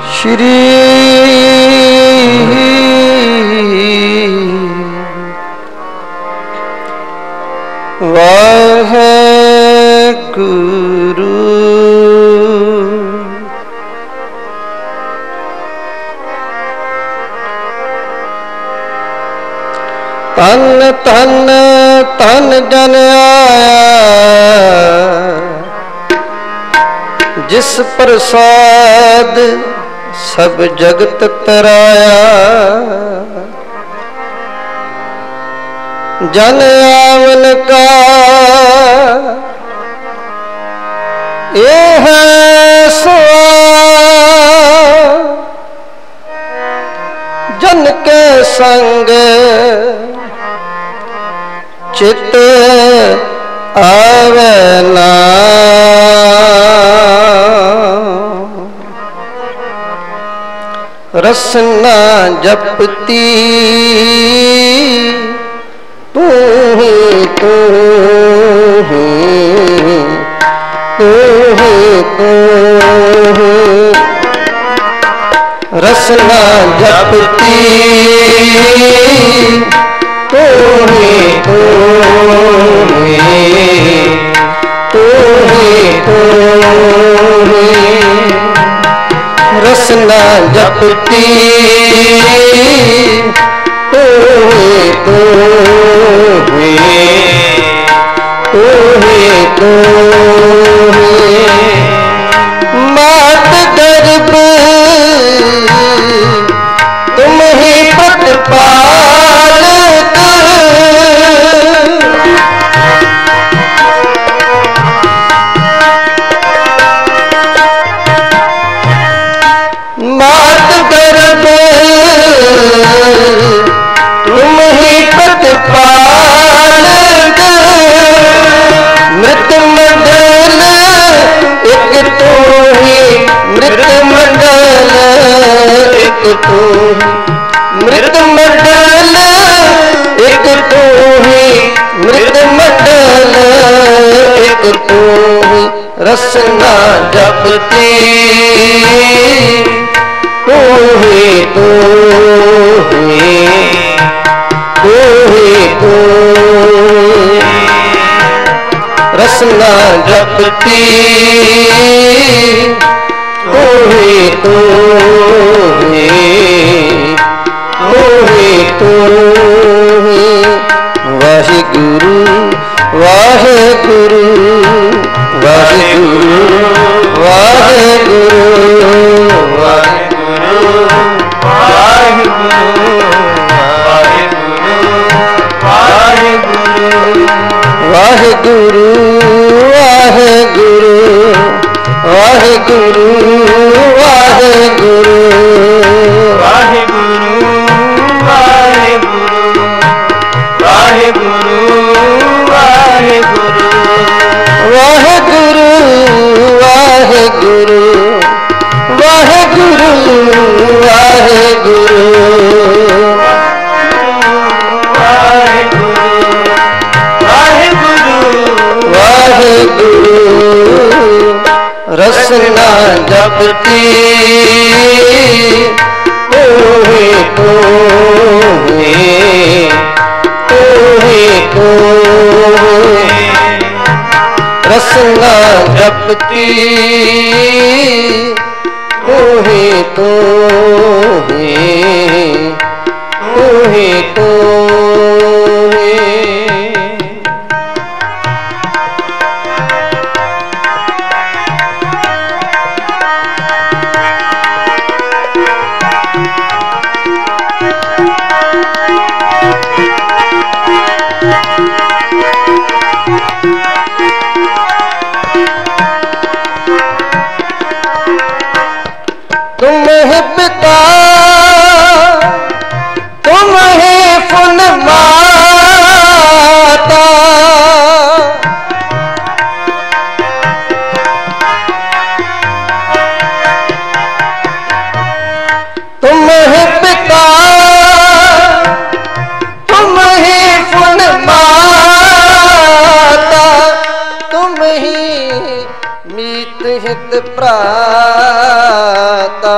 श्री वाहेगुरु। तन तन तन जन आया जिस प्रसाद सब जगत तराया। जन आवन का ये है सवाल, जन के संग चित आवे ना। रसना जपती तू ही तू ही तू ही तू ही। रसना जपती तू ही तू ही तू ही तू ही। रसना जपती तू ही तू ही तू ही तू ही। मात गर्भ तुम ही प्रतिपालक। मात गर्भ तुम ही प्रतिपालक। मृत मंडल एक तू ही मृत मंडल एक तू। मृत मंडल एक तू ही मृत मंडल एक तू ही। रसना जपती तू ही तू ही तू ही तू। रसना जपती तू ही तू ही तू ही तू ही। वाहिगुरु वाहिगुरु वाहिगुरु वाहिगुरु वाहिगुरु वाहिगुरु वाहिगुरु वाहिगुरु वाहिगुरु वाहिगुरु वाहिगुरु वाहिगुरु वाहिगुरु वाहिगुरु वाहिगुरु वाहिगुरु वाहिगुरु वाहिगुरु। रसना जपती तू ही तू ही तू ही तू। रसना जपती तू ही तू ही तू ही तू ही। तुम ही पिता तुम ही फुन माता। तुम ही पिता तुम ही फुन माता। तुम ही मीत हित प्राता।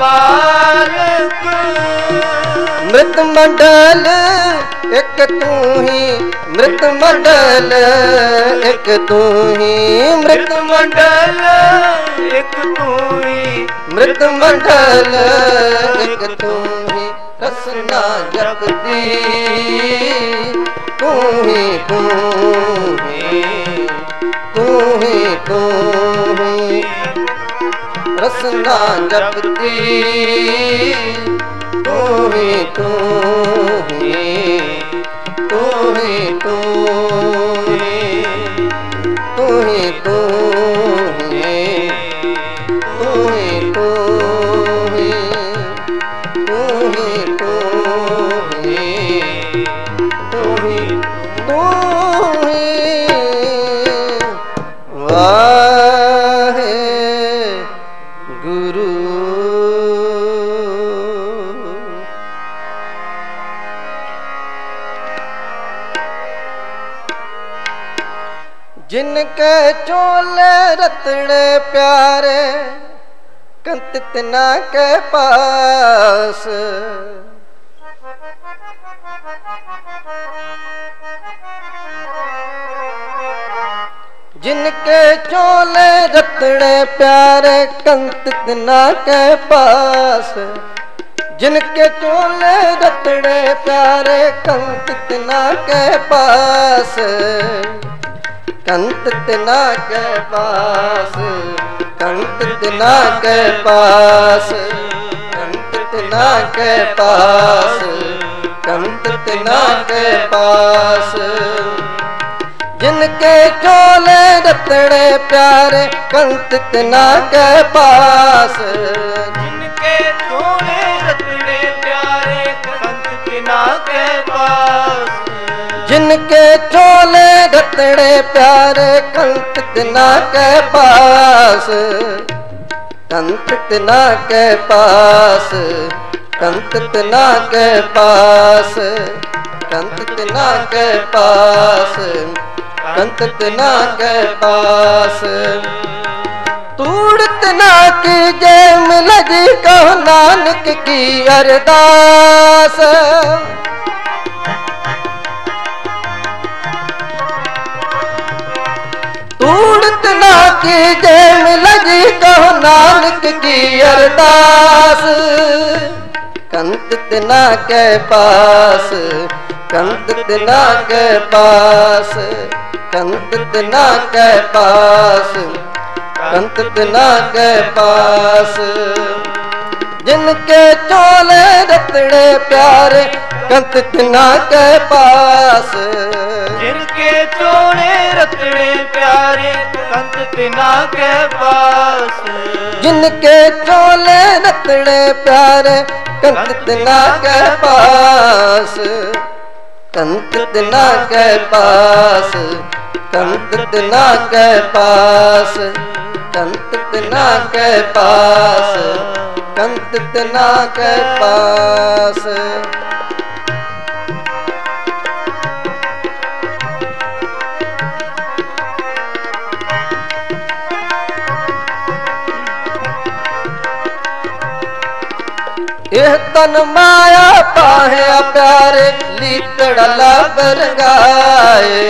पालक मृत मंडल एक तू ही मृत मंडल एक तू ही मृत मंडल एक तू ही मृत मंडल एक तू ही रसना जगती तू ही तू ही तू ही तू ही रसना जगती तू ही तू ही तू ही तू ही तू ही तू ही तू ही तू ही तू ही तू ही तू ही तू ही वाहे गुरु जिनके चोले रतड़े प्यारे कंत तना के पास जिनके चोले रतड़े प्यारे कंत तना के पास जिनके चोले रतड़े प्यारे कंत तना के पास कंत तना के पास कंत तना के पास कंत तना के पास कंत तना के पास जिनके चोले रतड़े प्यारे कंत तना के पास जिनके चोले रतड़े प्यारे कंत तना के पास जिनके चोले रतड़े प्यारे कंत तना के पास कंत तना के पास कंत तना के पास कंत तना के पास कंत तना के पास तूड़ तना की जय मिल जी कहो नानक की अरदास तूड़तना की जय मिल जी कहो नानक की अरदास कंत तना के पास कंत तना के पास कंत तना के पास कंत तना के पास जिनके चोले रतड़े प्यारे कंत तना के पास जिनके चोले रतड़े प्यारे कंत तना के पास जिनके चोले रतड़े प्यारे कंत तना के पास कंत तना के पास कंत तना के पास कंत तना के पास कंत तना के पास यह तन माया पाहे प्यारे लीतड़ा बरगाए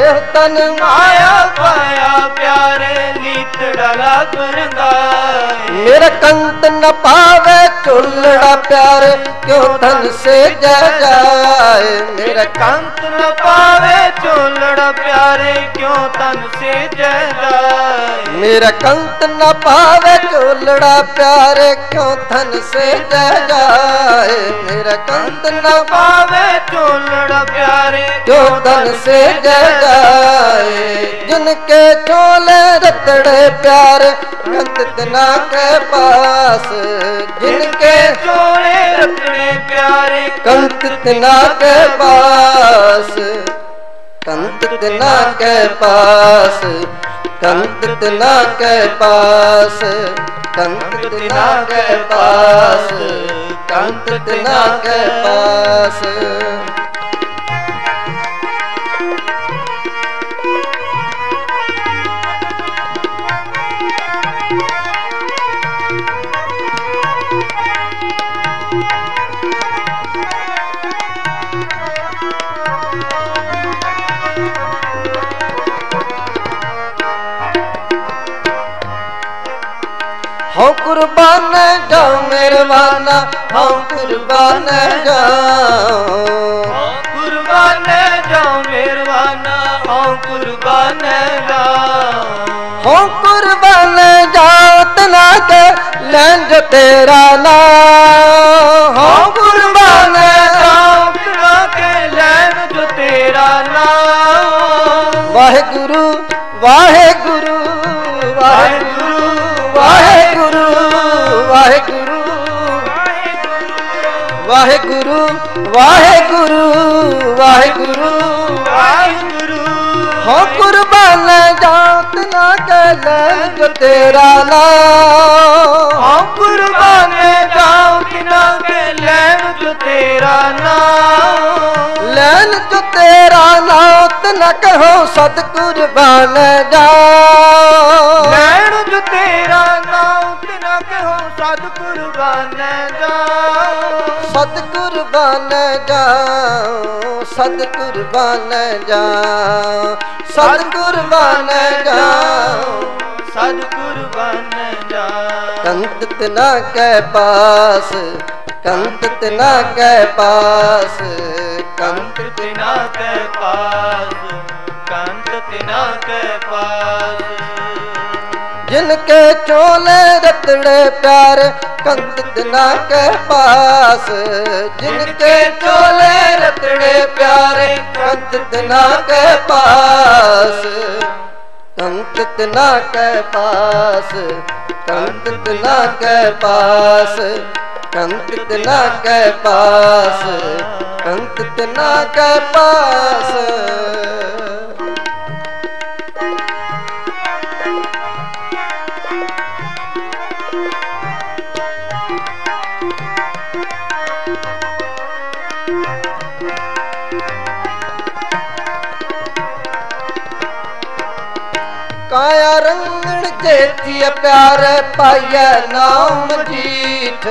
यह तन माया पाया प्यारे लीतड़ा बरगाए मेरा कंत न पावे चुल्लड़ा प्यारे क्यों धन से जाए मेरा कंत न पावे चोलड़ा प्यारे क्यों तन से जाए मेरा कंत न पावे चुल्लड़ा प्यारे क्यों धन से जाए मेरा कंत न पावे चोलड़ा प्यारे क्यों धन से जाए जिनके चोले रतड़े प्यारे कंत तना के पास जिनके चोले रतड़े प्यारे कंत तना के पास कंत तना के पास कंत तना के पास कंत तना के पास कंत तना के पास हूँ कुर्बान जाऊं मेहरबाना, हूँ कुर्बान जाऊं, कुर्बान जाऊं मेहरबाना, हूँ कुर्बान जाऊं, हूँ कुर्बान जाऊं तना के लैन जो तेरा नाम, हूँ कुर्बान जाऊं तना के लैन जो तेरा नाम। वाहेगुरु वाहेगुरु वाहेगुरु वाहेगुरु वाहेगुरु वाहेगुरु वाहेगुरु वाहेगुरु वाहेगुरु। हो कुर्बान जाऊं तना के लैन जो तेरा नाम, हो कुर्बान जाऊं तना के लैन जो तेरा नाम, लैन जो तेरा नाम तना कहो सत कुर्बान जाऊं, लैन जो तेरा नाम तना कहो सत कुर्बान जाऊं, सत कुर्बान जाऊं, सत कुर्बान जाऊं, सत कुर्बान जाऊं, सत कुर्बान जाऊं। कंत तना के पास, कंत तना के पास, कंत कंत तना के पास, कंत तना के पास, जिनके चोले रतड़े प्यारे कंत तना के पास, जिनके चोले रतड़े प्यारे कंत तना के पास, कंत तना के पास, कंत तना के पास, कंत तना के पास, कंत तना के पास। काया रंगण जेती प्यार पाया नाम जीठ,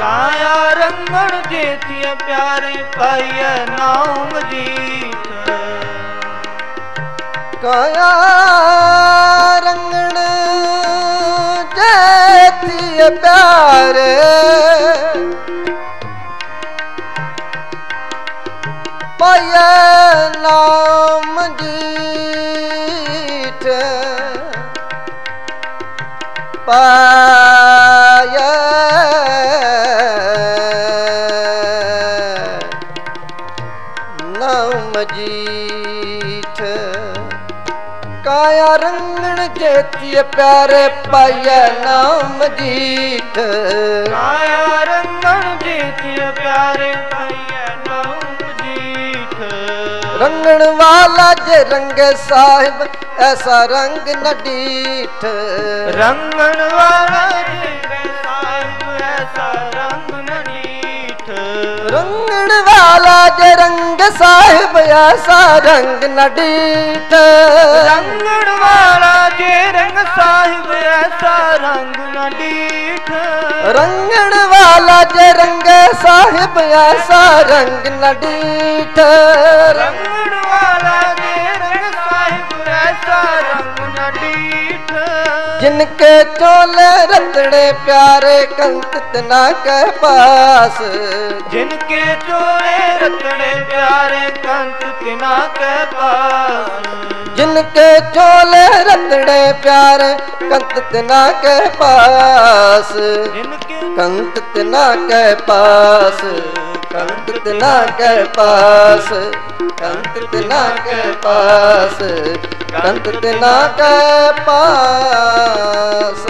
काया रंगण जेती प्यारे पाया नाम जीठ, काया रंगण जेती प्यार पाया नाम जीठ, पाया नाम जीठ, काया रंगण जेती प्यारे पाया नाम जीठ, काया रंगण जेती प्यारे पाया नाम जीठ, रंगण वाला जे रंग साहिब ऐसा रंग न डीठ, रंगण वाला जे साहिब ऐसा रंग न डीठ, रंगण वाला जे रंग साहिब ऐसा रंग न डीठ, रंगण वाला जे रंग साहिब ऐसा रंग न डीठ, रंगण वाला जे रंग साहिब ऐसा रंग न डीठ, रंगण वाला जे रंग साहिब ऐसा रंग न डीठ, जिनके चोले रतड़े प्यारे कंत तना के पास, जिनके चोले रतड़े प्यारे कंत तना के पास, जिनके चोले रतड़े प्यारे कंत तना के पास, जिनके कंत तना के पास, कंत तना के पास, कंत तना के पास, कंत तना के पास।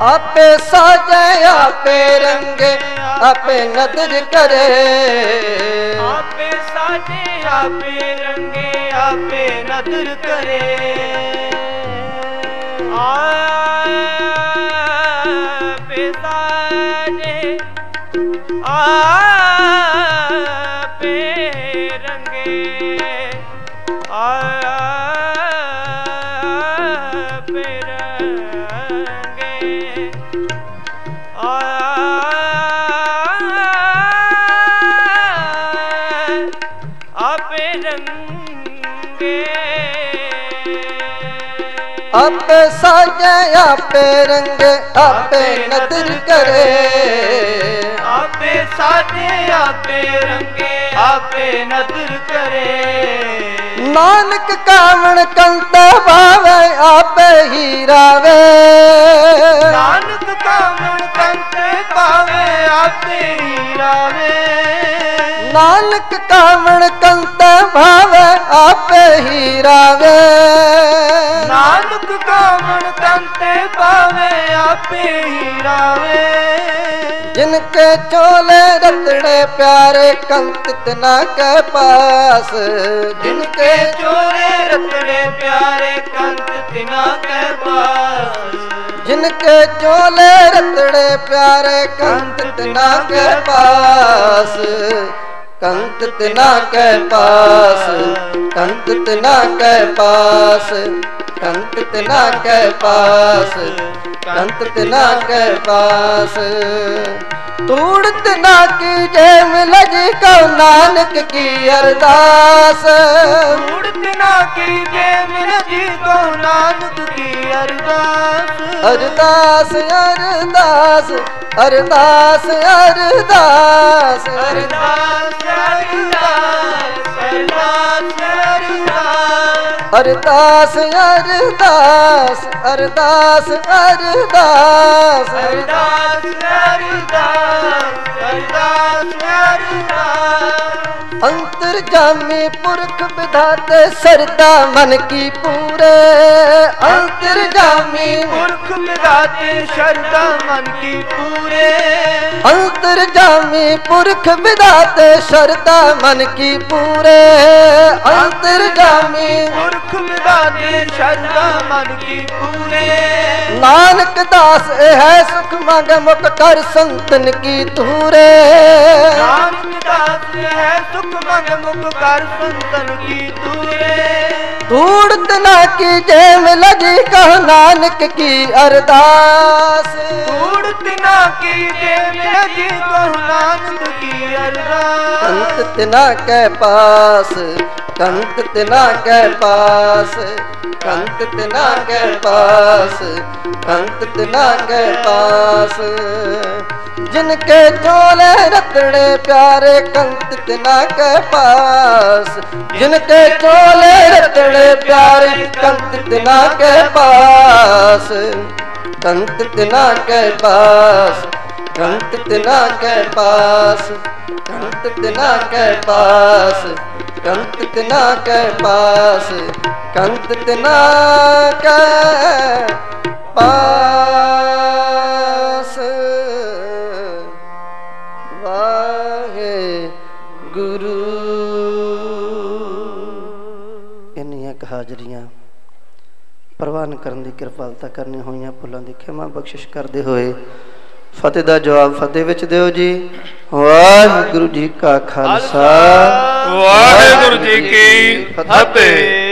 आपे साजे आपे रंगे आपे नदर करे, आपे साजे आपे रंगे आपे नदर करे, आपे साजे आपे रंगे आपे रंगे आपे रंगे आपे साजे आपे रंगे आपे नदर करे आपे साजे आपे रंगे आपे नदर करे नानक कामण कंत भावे आपे हीरावे नानक कामण कंत भावे आपे हीरावे नानक कामण कंत भावे आपे हीरावे नानक कामण कंत भावे आपे हीरावे जिनके चोले रतड़े प्यारे कंत तना के पास जिनके चोले रतड़े प्यारे कंत तना के पास जिनके चोले रतड़े प्यारे कंत तना के पास कंत तना के पास कंत तना के पास कंत तना के पास कंत तना के पास तूड़ तना की जय मिल जी को नानक की अरदास तूड़ तना की जय मिल जी को नानक की अरदास अरदास अरदास अरदास अरदास अरदास अरदास अरदास अरदास अरदास अरदास अंतर्जामी पुरख विधाते सरदा मन की पूरे अंतर्जामी पुरख विधाते शरदा मन की पूरे अंतर्जामी पुरख विधाते शरदा मन की पूरे अंतर्जामी पुरख विधाते शरदा मन की पूरे नानक दास है सुख मांग मुख कर संतन की तूरे नानक दास है सुख मांग मुख कर संतन की तूरे धूड़ तना की जय मिल जी कह नानक की अरदास धूड़ तना की जय मिल जी कह नानक की अरदास कंत तना के पास कंत तना के पास कंत तना के पास कंत तना के पास जिनके चोले रतड़े प्यारे कंत तना के पास जिनके चोले रतड़े प्यारे कंत तना के पास कंत तना के पास कंत तना के पास कंत तना के पास कंत तना के पास कंत तना के पास वाहे गुरु इन्नियां हाजरियां प्रवान करन दी किरपालता करनी होईयां भुलां दी खिमा बख्शिश करदे होए फतेह दा जवाब फतेह विच दिओ जी। वाहिगुरु जी का खालसा वाहिगुरु जी की फतेह।